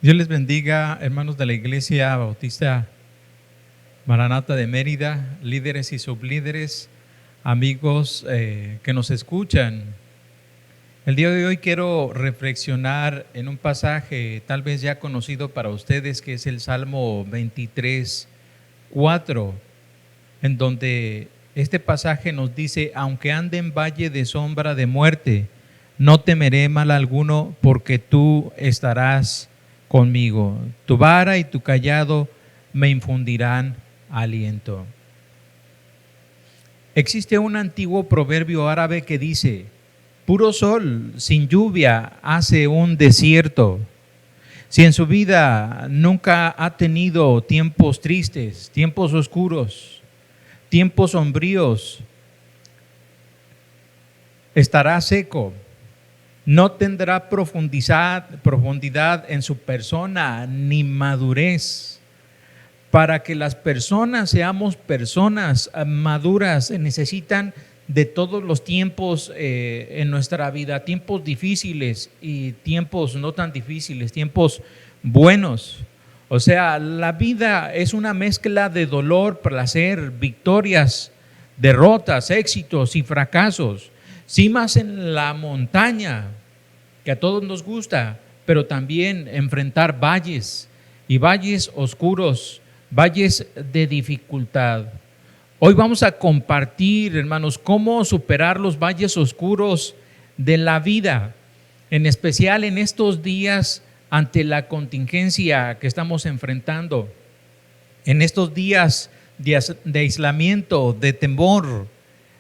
Dios les bendiga, hermanos de la Iglesia Bautista Maranata de Mérida, líderes y sublíderes, amigos que nos escuchan. El día de hoy quiero reflexionar en un pasaje tal vez ya conocido para ustedes, que es el Salmo 23:4, en donde este pasaje nos dice: aunque ande en valle de sombra de muerte, no temeré mal alguno, porque tú estarás conmigo. Tu vara y tu cayado me infundirán aliento. Existe un antiguo proverbio árabe que dice: puro sol sin lluvia hace un desierto. Si en su vida nunca ha tenido tiempos tristes, tiempos oscuros, tiempos sombríos, estará seco. No tendrá profundidad en su persona ni madurez. Para que las personas seamos personas maduras, se necesitan de todos los tiempos en nuestra vida, tiempos difíciles y tiempos no tan difíciles, tiempos buenos. O sea, la vida es una mezcla de dolor, placer, victorias, derrotas, éxitos y fracasos. Cimas en la montaña, que a todos nos gusta, pero también enfrentar valles y valles oscuros, valles de dificultad. Hoy vamos a compartir, hermanos, cómo superar los valles oscuros de la vida, en especial en estos días ante la contingencia que estamos enfrentando, en estos días de aislamiento, de temor,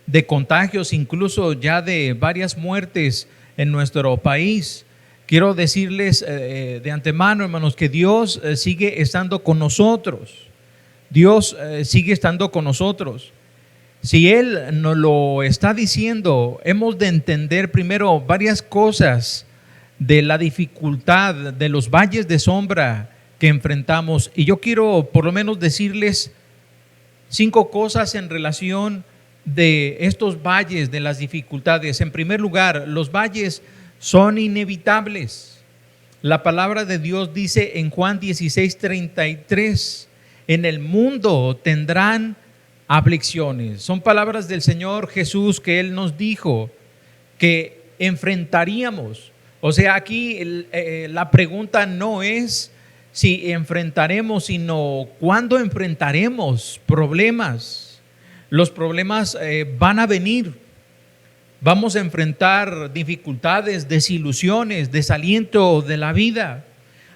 de contagios, incluso ya de varias muertes en nuestro país. Quiero decirles de antemano, hermanos, que Dios sigue estando con nosotros. Dios sigue estando con nosotros. Si Él nos lo está diciendo, hemos de entender primero varias cosas de la dificultad, de los valles de sombra que enfrentamos. Y yo quiero por lo menos decirles 5 cosas en relación de estos valles, de las dificultades. En primer lugar, los valles son inevitables. La palabra de Dios dice en Juan 16:33: en el mundo tendrán aflicciones. Son palabras del Señor Jesús que Él nos dijo que enfrentaríamos. O sea, aquí la pregunta no es si enfrentaremos, sino cuándo enfrentaremos problemas. Los problemas van a venir. Vamos a enfrentar dificultades, desilusiones, desaliento de la vida.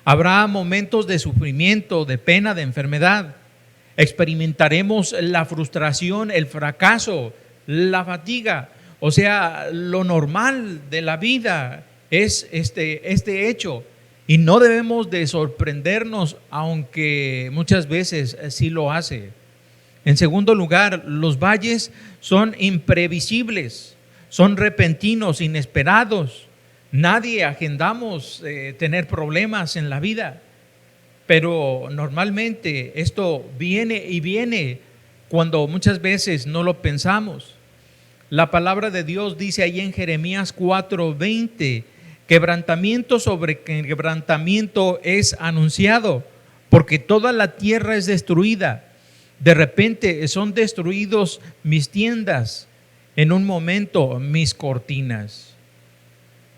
Habrá momentos de sufrimiento, de pena, de enfermedad. Experimentaremos la frustración, el fracaso, la fatiga. O sea, lo normal de la vida es este hecho. Y no debemos de sorprendernos, aunque muchas veces sí lo hace. En segundo lugar, los valles son imprevisibles, son repentinos, inesperados. Nadie agendamos tener problemas en la vida, pero normalmente esto viene y viene cuando muchas veces no lo pensamos. La palabra de Dios dice ahí en Jeremías 4:20: quebrantamiento sobre quebrantamiento es anunciado, porque toda la tierra es destruida. De repente son destruidos mis tiendas, en un momento mis cortinas.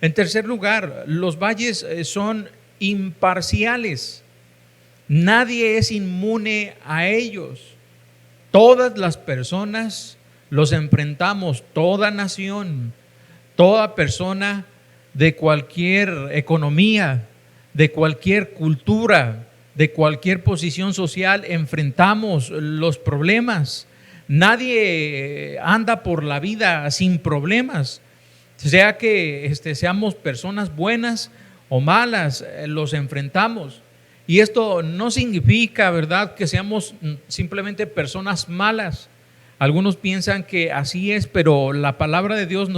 En tercer lugar, los valles son imparciales. Nadie es inmune a ellos. Todas las personas los enfrentamos, toda nación, toda persona de cualquier economía, de cualquier cultura, de cualquier posición social, enfrentamos los problemas. Nadie anda por la vida sin problemas. Sea que seamos personas buenas o malas, los enfrentamos. Y esto no significa, ¿verdad?, que seamos simplemente personas malas. Algunos piensan que así es, pero la palabra de Dios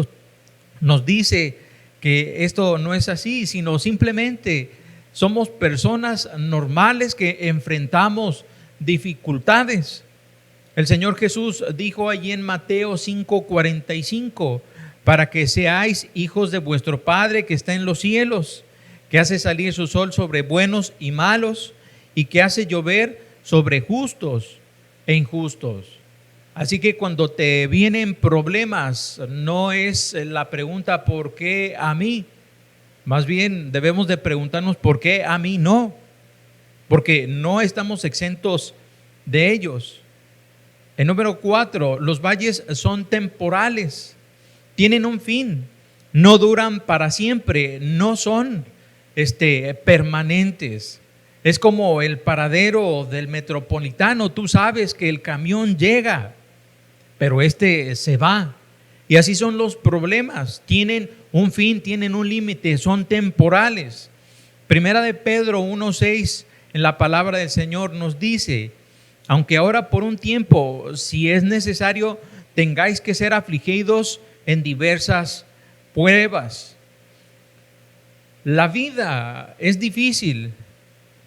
nos dice que esto no es así, sino simplemente somos personas normales que enfrentamos dificultades. El Señor Jesús dijo allí en Mateo 5:45: para que seáis hijos de vuestro Padre que está en los cielos, que hace salir su sol sobre buenos y malos, y que hace llover sobre justos e injustos. Así que cuando te vienen problemas, no es la pregunta ¿por qué a mí? Más bien debemos de preguntarnos ¿por qué a mí no? Porque no estamos exentos de ellos. El número 4, los valles son temporales, tienen un fin, no duran para siempre, no son permanentes. Es como el paradero del Metropolitano, tú sabes que el camión llega, pero se va. Y así son los problemas, tienen un fin, tienen un límite, son temporales. Primera de Pedro 1:6 en la palabra del Señor nos dice: aunque ahora por un tiempo, si es necesario, tengáis que ser afligidos en diversas pruebas. La vida es difícil,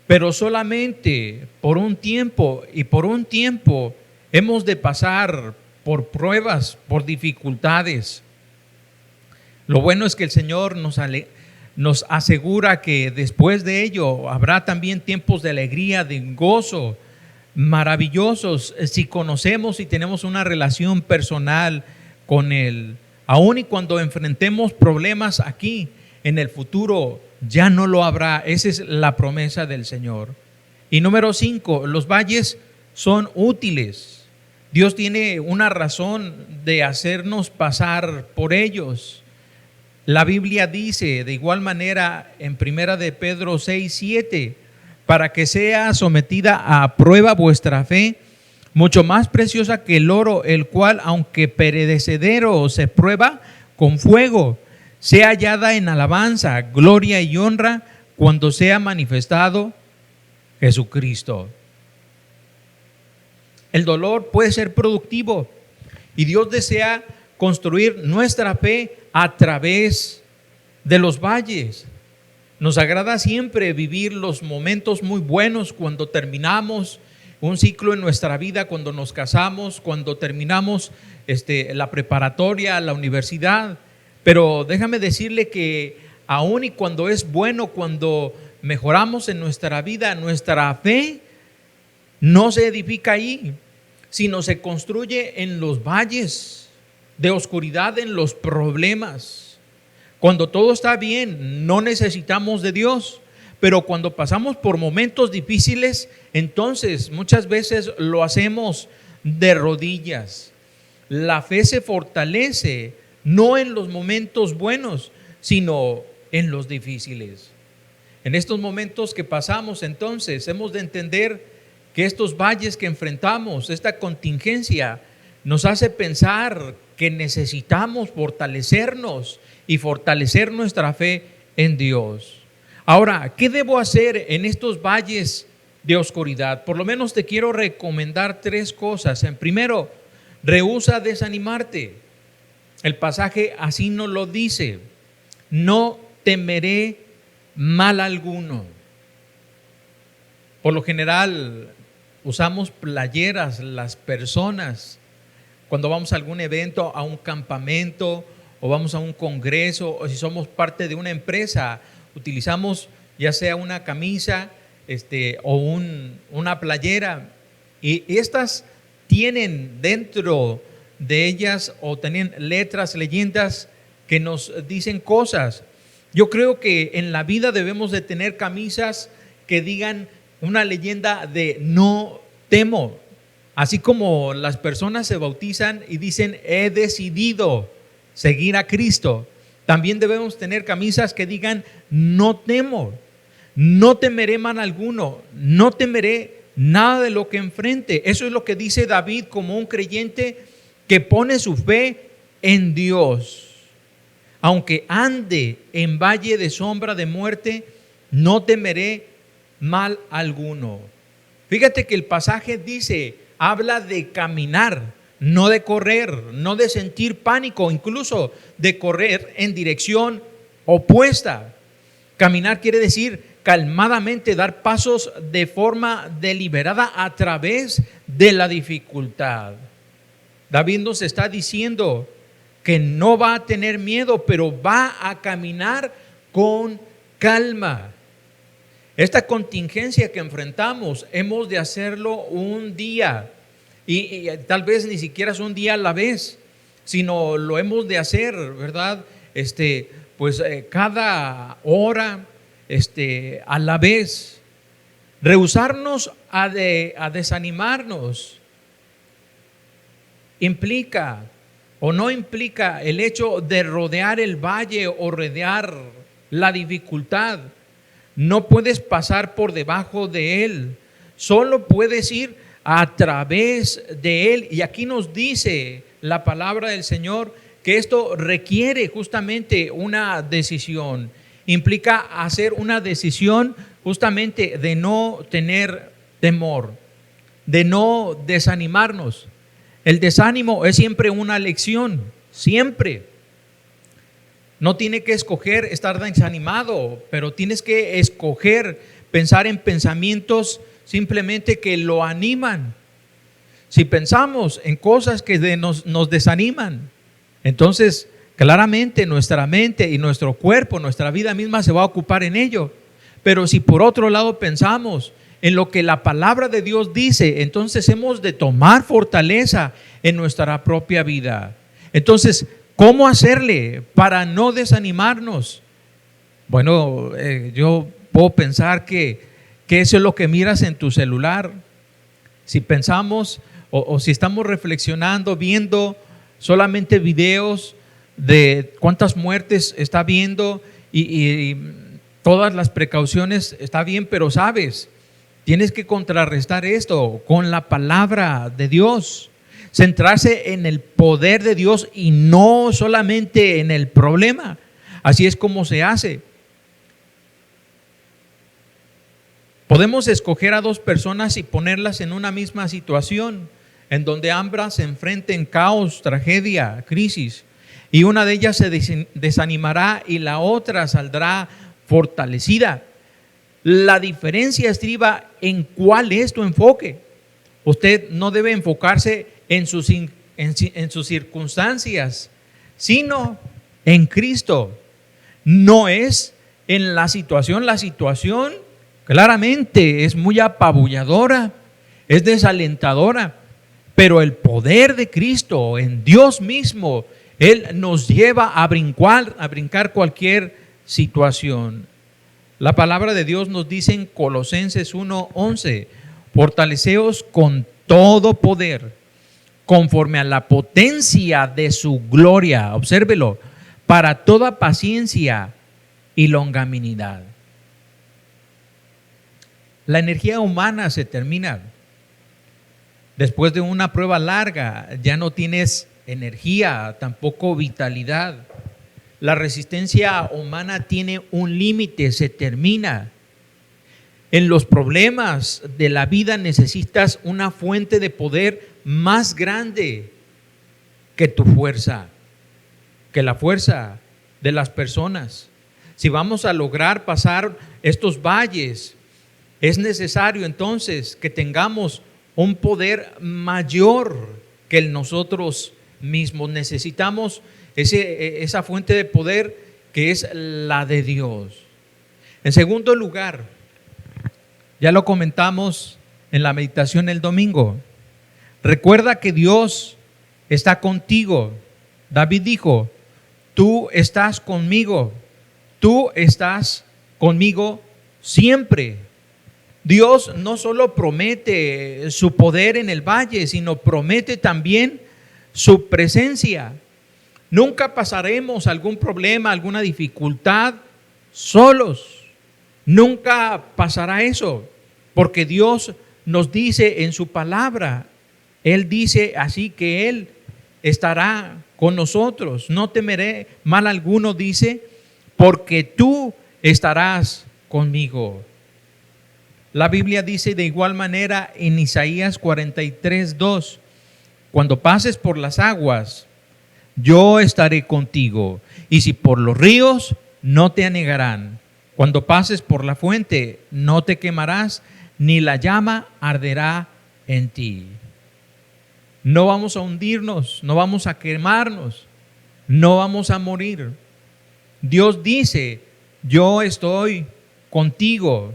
pero solamente por un tiempo, y por un tiempo hemos de pasar por pruebas, por dificultades. Lo bueno es que el Señor nos asegura que después de ello habrá también tiempos de alegría, de gozo, maravillosos, si conocemos y tenemos una relación personal con Él. Aun y cuando enfrentemos problemas aquí, en el futuro ya no lo habrá. Esa es la promesa del Señor. Y número 5, los valles son útiles. Dios tiene una razón de hacernos pasar por ellos. La Biblia dice de igual manera en Primera de Pedro 6:7, para que sea sometida a prueba vuestra fe, mucho más preciosa que el oro, el cual, aunque perecedero, se prueba con fuego, sea hallada en alabanza, gloria y honra cuando sea manifestado Jesucristo. El dolor puede ser productivo y Dios desea construir nuestra fe a través de los valles. Nos agrada siempre vivir los momentos muy buenos cuando terminamos un ciclo en nuestra vida, cuando nos casamos, cuando terminamos la preparatoria, la universidad. Pero déjame decirle que aun y cuando es bueno, cuando mejoramos en nuestra vida, nuestra fe no se edifica ahí, sino se construye en los valles de oscuridad, en los problemas. Cuando todo está bien, no necesitamos de Dios, pero cuando pasamos por momentos difíciles, entonces muchas veces lo hacemos de rodillas. La fe se fortalece no en los momentos buenos, sino en los difíciles. En estos momentos que pasamos, entonces, hemos de entender que estos valles que enfrentamos, esta contingencia, nos hace pensar que necesitamos fortalecernos y fortalecer nuestra fe en Dios. Ahora, ¿qué debo hacer en estos valles de oscuridad? Por lo menos te quiero recomendar 3 cosas. En primero, rehúsa desanimarte. El pasaje así nos lo dice: no temeré mal alguno. Por lo general usamos playeras las personas cuando vamos a algún evento, a un campamento o vamos a un congreso, o si somos parte de una empresa, utilizamos ya sea una camisa o una playera, y estas tienen dentro de ellas o tienen letras, leyendas que nos dicen cosas. Yo creo que en la vida debemos de tener camisas que digan una leyenda de no temo. Así como las personas se bautizan y dicen he decidido seguir a Cristo, también debemos tener camisas que digan no temo, no temeré mal alguno, no temeré nada de lo que enfrente. Eso es lo que dice David como un creyente que pone su fe en Dios. Aunque ande en valle de sombra de muerte, no temeré mal alguno. Fíjate que el pasaje habla de caminar, no de correr, no de sentir pánico, incluso de correr en dirección opuesta. Caminar quiere decir calmadamente dar pasos de forma deliberada a través de la dificultad. David nos está diciendo que no va a tener miedo, pero va a caminar con calma. Esta contingencia que enfrentamos, hemos de hacerlo un día y tal vez ni siquiera es un día a la vez, sino lo hemos de hacer, ¿verdad? Cada hora, a la vez. Rehusarnos a desanimarnos implica o no implica el hecho de rodear el valle o rodear la dificultad. No puedes pasar por debajo de él, solo puedes ir a través de él. Y aquí nos dice la palabra del Señor que esto requiere justamente una decisión. Implica hacer una decisión justamente de no tener temor, de no desanimarnos. El desánimo es siempre una lección, siempre. No tiene que escoger estar desanimado, pero tienes que escoger pensar en pensamientos simplemente que lo animan. Si pensamos en cosas que nos desaniman, entonces claramente nuestra mente y nuestro cuerpo, nuestra vida misma se va a ocupar en ello. Pero si por otro lado pensamos en lo que la palabra de Dios dice, entonces hemos de tomar fortaleza en nuestra propia vida. Entonces, ¿cómo hacerle para no desanimarnos? Bueno, yo puedo pensar que eso es lo que miras en tu celular. Si pensamos o si estamos reflexionando, viendo solamente videos de cuántas muertes está viendo y todas las precauciones, está bien, pero sabes, tienes que contrarrestar esto con la palabra de Dios. Centrarse en el poder de Dios y no solamente en el problema. Así es como se hace. Podemos escoger a dos personas y ponerlas en una misma situación, en donde ambas se enfrenten caos, tragedia, crisis, y una de ellas se desanimará y la otra saldrá fortalecida. La diferencia estriba en cuál es tu enfoque. Usted no debe enfocarse en sus circunstancias, sino en Cristo. No es en la situación. La situación claramente es muy apabulladora, es desalentadora, pero el poder de Cristo en Dios mismo, Él nos lleva a brincar cualquier situación. La palabra de Dios nos dice en Colosenses 1:11, fortaleceos con todo poder, conforme a la potencia de su gloria, obsérvelo, para toda paciencia y longanimidad. La energía humana se termina. Después de una prueba larga, ya no tienes energía, tampoco vitalidad. La resistencia humana tiene un límite, se termina. En los problemas de la vida necesitas una fuente de poder más grande que tu fuerza, que la fuerza de las personas. Si vamos a lograr pasar estos valles, es necesario entonces que tengamos un poder mayor que el nosotros mismos. Necesitamos esa fuente de poder que es la de Dios. En segundo lugar, ya lo comentamos en la meditación el domingo, recuerda que Dios está contigo. David dijo, tú estás conmigo siempre. Dios no solo promete su poder en el valle, sino promete también su presencia. Nunca pasaremos algún problema, alguna dificultad solos. Nunca pasará eso, porque Dios nos dice en su palabra, Él dice así que Él estará con nosotros. No temeré mal alguno, dice, porque tú estarás conmigo. La Biblia dice de igual manera en Isaías 43:2, cuando pases por las aguas, yo estaré contigo, y si por los ríos, no te anegarán. Cuando pases por la fuente, no te quemarás, ni la llama arderá en ti. No vamos a hundirnos, no vamos a quemarnos, no vamos a morir. Dios dice yo estoy contigo.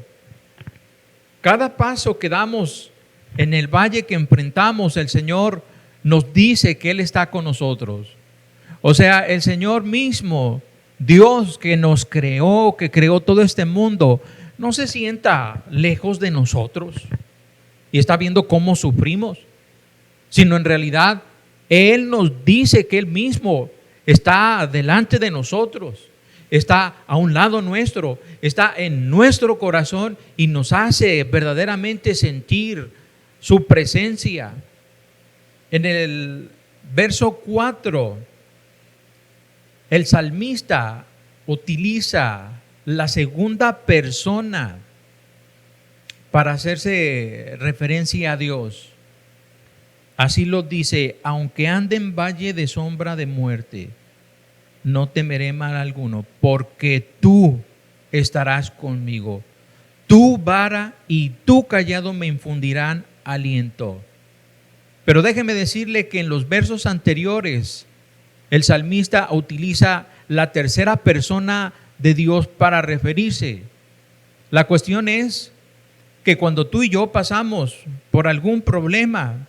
Cada paso que damos en el valle que enfrentamos, el Señor nos dice que Él está con nosotros. O sea, el Señor mismo, Dios que nos creó, que creó todo este mundo, no se sienta lejos de nosotros y está viendo cómo sufrimos, sino en realidad Él nos dice que Él mismo está delante de nosotros, está a un lado nuestro, está en nuestro corazón y nos hace verdaderamente sentir su presencia. En el verso 4, el salmista utiliza la segunda persona para hacerse referencia a Dios. Así lo dice: aunque ande en valle de sombra de muerte, no temeré mal alguno, porque tú estarás conmigo. Tu vara y tu callado me infundirán aliento. Pero déjeme decirle que en los versos anteriores el salmista utiliza la tercera persona de Dios para referirse. La cuestión es que cuando tú y yo pasamos por algún problema,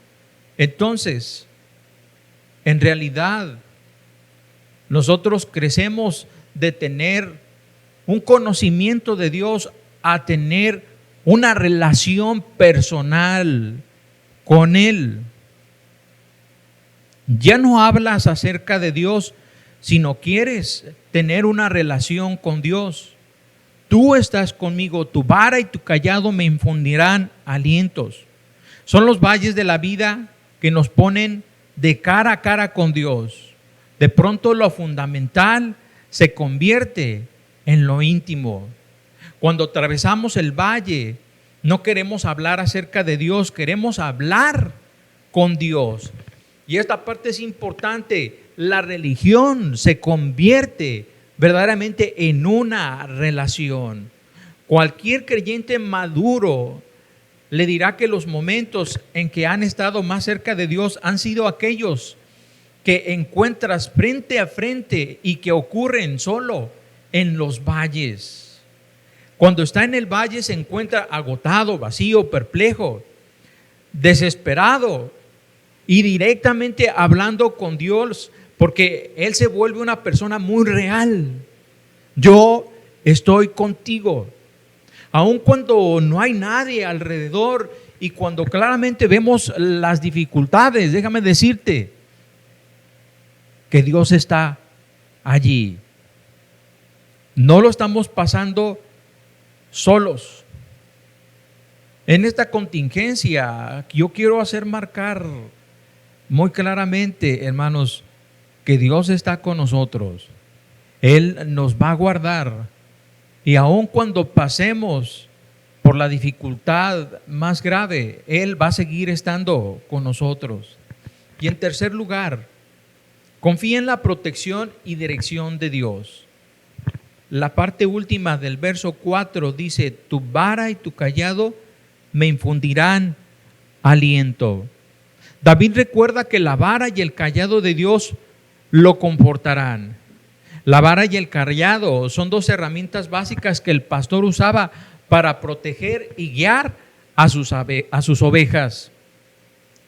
entonces, en realidad, nosotros crecemos de tener un conocimiento de Dios a tener una relación personal con Él. Ya no hablas acerca de Dios, sino quieres tener una relación con Dios. Tú estás conmigo, tu vara y tu callado me infundirán alientos. Son los valles de la vida que nos ponen de cara a cara con Dios. De pronto lo fundamental se convierte en lo íntimo. Cuando atravesamos el valle, no queremos hablar acerca de Dios, queremos hablar con Dios. Y esta parte es importante. La religión se convierte verdaderamente en una relación. Cualquier creyente maduro le dirá que los momentos en que han estado más cerca de Dios han sido aquellos que encuentras frente a frente y que ocurren solo en los valles. Cuando está en el valle se encuentra agotado, vacío, perplejo, desesperado y directamente hablando con Dios, porque Él se vuelve una persona muy real. Yo estoy contigo. Aun cuando no hay nadie alrededor y cuando claramente vemos las dificultades, déjame decirte que Dios está allí. No lo estamos pasando solos. En esta contingencia yo quiero hacer marcar muy claramente, hermanos, que Dios está con nosotros. Él nos va a guardar. Y aun cuando pasemos por la dificultad más grave, Él va a seguir estando con nosotros. Y en tercer lugar, confía en la protección y dirección de Dios. La parte última del verso 4 dice: tu vara y tu callado me infundirán aliento. David recuerda que la vara y el callado de Dios lo confortarán. La vara y el callado son dos herramientas básicas que el pastor usaba para proteger y guiar a sus ovejas.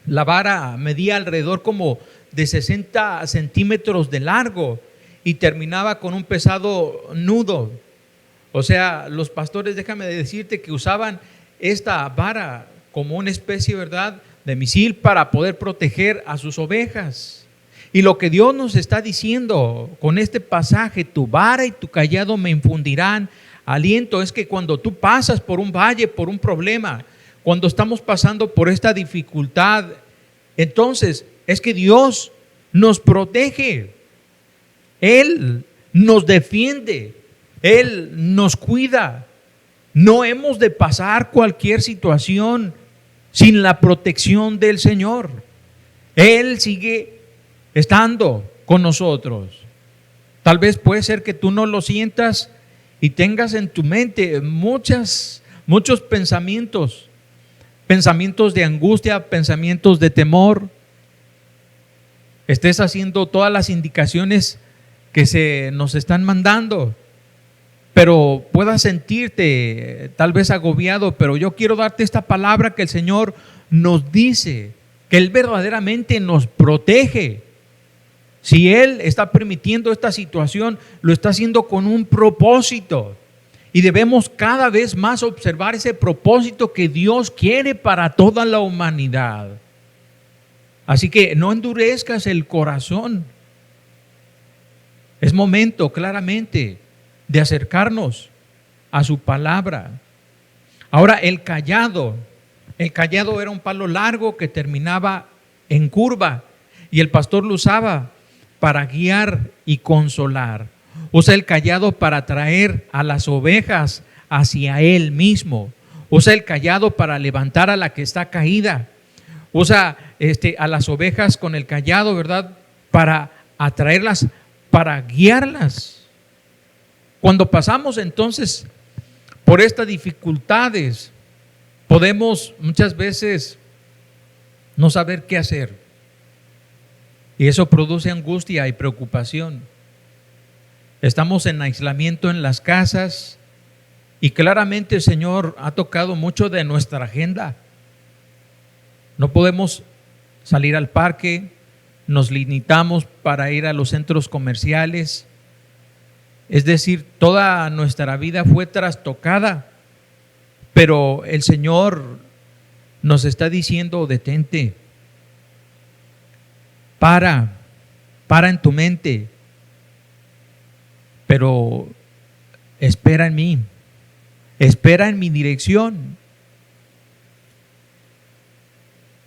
La vara medía alrededor como de 60 centímetros de largo y terminaba con un pesado nudo. O sea, los pastores, déjame decirte, que usaban esta vara como una especie, ¿verdad?, de misil para poder proteger a sus ovejas. Y lo que Dios nos está diciendo con este pasaje: tu vara y tu callado me infundirán aliento, es que cuando tú pasas por un valle, por un problema, cuando estamos pasando por esta dificultad, entonces es que Dios nos protege, Él nos defiende, Él nos cuida. No hemos de pasar cualquier situación sin la protección del Señor. Él sigue estando con nosotros. Tal vez puede ser que tú no lo sientas y tengas en tu mente muchos pensamientos de angustia, pensamientos de temor. Estés haciendo todas las indicaciones que se nos están mandando, pero puedas sentirte tal vez agobiado, pero yo quiero darte esta palabra que el Señor nos dice, que Él verdaderamente nos protege. Si Él está permitiendo esta situación, lo está haciendo con un propósito. Y debemos cada vez más observar ese propósito que Dios quiere para toda la humanidad. Así que no endurezcas el corazón. Es momento claramente de acercarnos a su palabra. Ahora el cayado era un palo largo que terminaba en curva y el pastor lo usaba para guiar y consolar. Usa el cayado para traer a las ovejas hacia él mismo. Usa el cayado para levantar a la que está caída. Usa a las ovejas con el cayado, ¿verdad? Para atraerlas, para guiarlas. Cuando pasamos entonces por estas dificultades, podemos muchas veces no saber qué hacer. Y eso produce angustia y preocupación. Estamos en aislamiento en las casas y claramente el Señor ha tocado mucho de nuestra agenda. No podemos salir al parque, nos limitamos para ir a los centros comerciales. Es decir, toda nuestra vida fue trastocada, pero el Señor nos está diciendo: detente, para en tu mente, pero espera en mí, espera en mi dirección.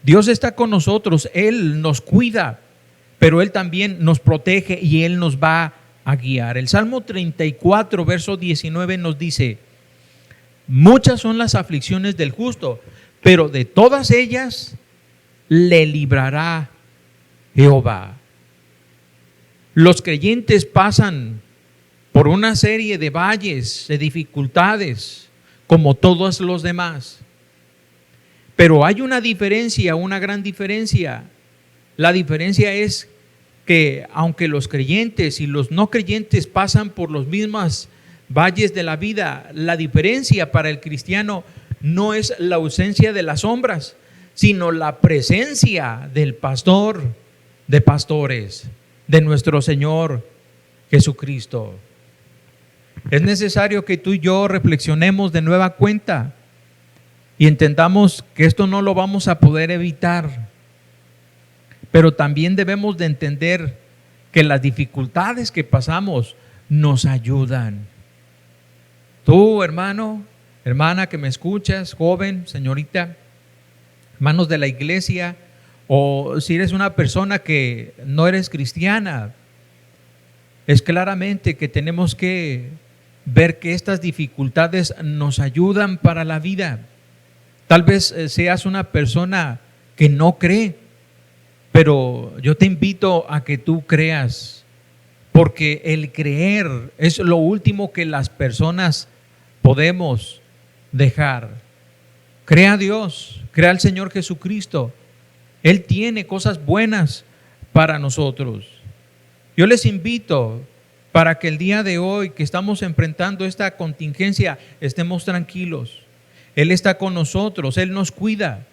Dios está con nosotros, Él nos cuida, pero Él también nos protege y Él nos va a guiar. El Salmo 34, verso 19 nos dice: muchas son las aflicciones del justo, pero de todas ellas le librará Jehová. Los creyentes pasan por una serie de valles, de dificultades, como todos los demás. Pero hay una diferencia, una gran diferencia. La diferencia es que aunque los creyentes y los no creyentes pasan por los mismos valles de la vida, la diferencia para el cristiano no es la ausencia de las sombras, sino la presencia del pastor de pastores, de nuestro Señor Jesucristo. Es necesario que tú y yo reflexionemos de nueva cuenta y entendamos que esto no lo vamos a poder evitar, pero también debemos de entender que las dificultades que pasamos nos ayudan. Tú, hermano, hermana que me escuchas, joven, señorita, hermanos de la iglesia, o si eres una persona que no eres cristiana, es claramente que tenemos que ver que estas dificultades nos ayudan para la vida. Tal vez seas una persona que no cree, pero yo te invito a que tú creas, porque el creer es lo último que las personas podemos dejar. Crea a Dios, crea al Señor Jesucristo. Él tiene cosas buenas para nosotros. Yo les invito para que el día de hoy que estamos enfrentando esta contingencia estemos tranquilos. Él está con nosotros, Él nos cuida.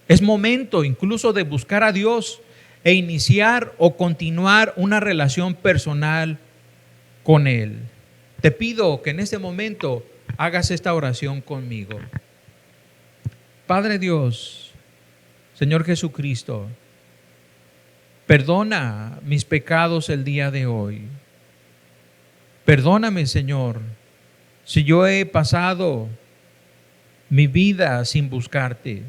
Es momento incluso de buscar a Dios e iniciar o continuar una relación personal con Él. Te pido que en este momento hagas esta oración conmigo. Padre Dios, Señor Jesucristo, perdona mis pecados el día de hoy. Perdóname, Señor, si yo he pasado mi vida sin buscarte.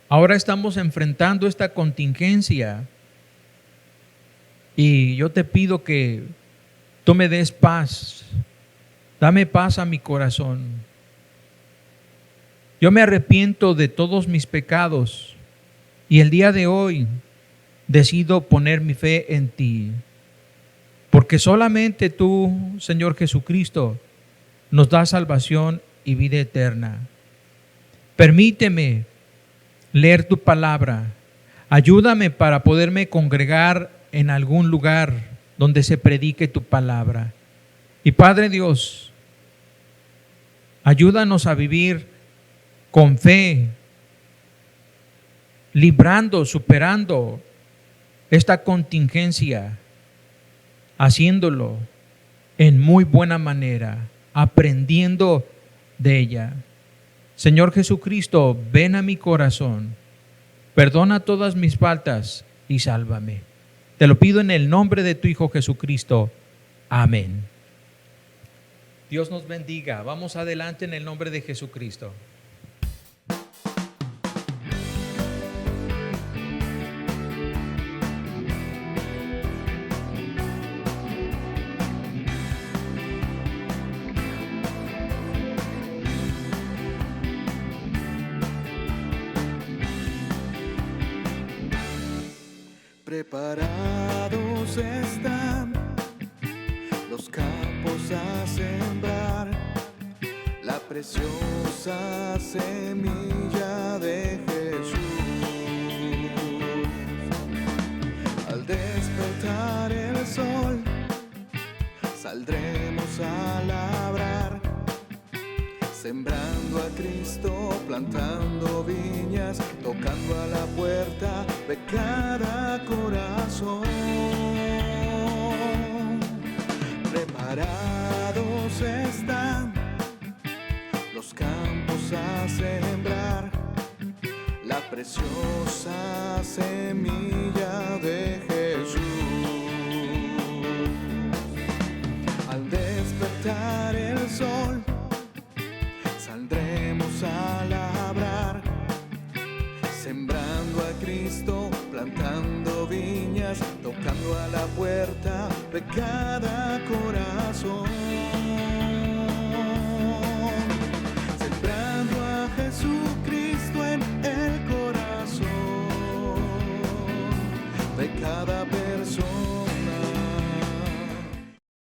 Ahora estamos enfrentando esta contingencia y yo te pido que tú me des paz. Dame paz a mi corazón. Yo me arrepiento de todos mis pecados y el día de hoy decido poner mi fe en ti. Porque solamente tú, Señor Jesucristo, nos das salvación y vida eterna. Permíteme leer tu palabra. Ayúdame para poderme congregar en algún lugar donde se predique tu palabra. Y Padre Dios, ayúdanos a vivir con fe, librando, superando esta contingencia, haciéndolo en muy buena manera, aprendiendo de ella. Señor Jesucristo, ven a mi corazón, perdona todas mis faltas y sálvame. Te lo pido en el nombre de tu Hijo Jesucristo. Amén. Dios nos bendiga. Vamos adelante en el nombre de Jesucristo. Preparados están los campos a sembrar, la preciosa semilla de Jesús. Al despertar el sol, saldremos a labrar, sembrando a Cristo, plantando viñas, tocando a la puerta de cada corazón. Preparados están los campos a sembrar, la preciosa semilla de Jesús. Al despertar el sol, saldremos a labrar, sembrando a Cristo, plantando viñas, tocando a la puerta de cada corazón. Sembrando a Jesucristo en el corazón de cada persona.